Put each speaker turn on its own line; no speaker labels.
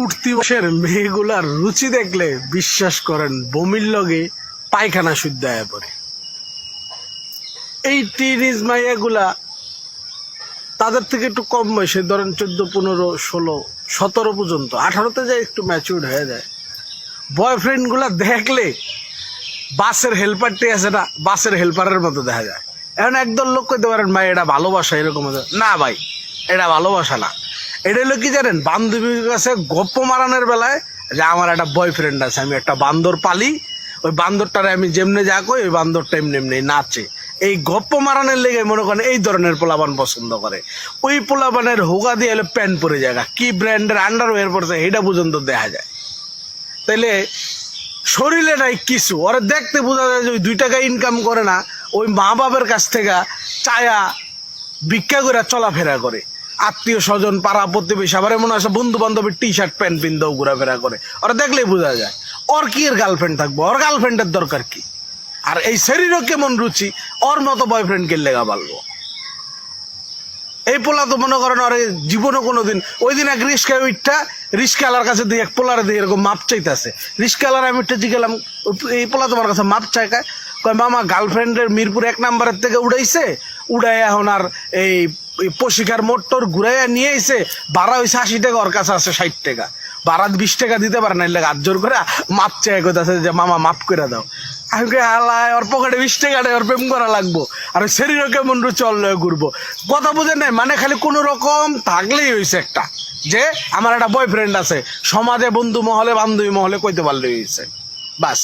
উঠতি বয়সের মেয়েগুলার রুচি দেখলে বিশ্বাস করেন বমির লগে পায়খানা শুদ্ধ হয়ে পড়ে। এই টিনেজ মাইয়াগুলা তাদের থেকে একটু কম বয়সে, ধরেন 14, 15, 16, 17 পর্যন্ত, 18তে যায় একটু ম্যাচিউর্ড হয়ে যায়। বয়ফ্রেন্ড গুলা দেখলে বাসের হেল্পারটি আছে না, বাসের হেল্পারের মতো দেখা যায়। এখন একদল লোক কইতে পারেন ভাই এটা ভালোবাসা, এরকম না ভাই, এটা ভালোবাসা না। এটা হলো কি জানেন, বান্ধবীর কাছে গপ্প মারানোর বেলায় যে আমার একটা বয়ফ্রেন্ড আছে, আমি একটা বান্দর পালি, ওই বান্দরটারে আমি যেমনে যা কই ওই বান্দরটা এমনি এমনি নাচে। এই গপ্প মারানোর লেগে মনে করেন এই ধরনের পোলাবান পছন্দ করে। ওই পোলাবানের হোগা দিয়ে এলে প্যান্ট পরে যায়, কি ব্র্যান্ডের আন্ডারওয়্যার পড়ছে এটা পর্যন্ত দেখা যায়। তাইলে শরীরে নাই কিছু, ওরা দেখতে বোঝা যায় যে ওই 2 টাকা ইনকাম করে না, ওই মা বাবার কাছ থেকে চায়া ভিক্ষা করে চলাফেরা করে। আত্মীয় স্বজন, পাড়া প্রতিবেশী, আবার এমন আছে বন্ধু বান্ধবের টি-শার্ট প্যান্ট পিনতেও ঘোরাফেরা করে। ওরা দেখলেই বোঝা যায় ওর কি এর গার্লফ্রেন্ড থাকবো, ওর গার্লফ্রেন্ডের দরকার কি? আর এই শরীরও কেমন রুচি, ওর মতো বয়ফ্রেন্ড কে লেগা পারবো? এই পোলা তো মনে করেন ওর জীবনও কোনোদিন, ওই দিন এক রিস্কায় উঠটা রিস্কালার কাছে দিয়ে এক পোলারে দিয়ে এরকম মাপ চাইতেছে। রিস্কালার আমি উঠতে গেলাম, এই পোলা তোমার কাছে মাপ চাই কয় মামা গার্লফ্রেন্ডের মিরপুর 1 নম্বরের থেকে উড়াইছে, উড়াই এখন আর এই পশিকার মোটর ঘুরাইয়া নিয়ে এসে ভাড়া হয়েছে 80 টাকা, ওর কাছে আছে 60 টাকা, ভাড়া 20 টাকা দিতে পারে না, হাত জোর করে মাপ চাই কইতাছে যে মামা মাপ করে দাও। আমি হালায় ওর পকেটে 20 টাকা নেই, ওর প্রেম করা লাগবো, আর ওই শরীরও কেমন চল ঘুরবো। কথা বুঝে নাই, মানে খালি কোনো রকম থাকলেই হয়েছে একটা, যে আমার একটা বয়ফ্রেন্ড আছে, সমাজে বন্ধু মহলে বান্ধবী মহলে কইতে পারলেই হয়েছে, বাস।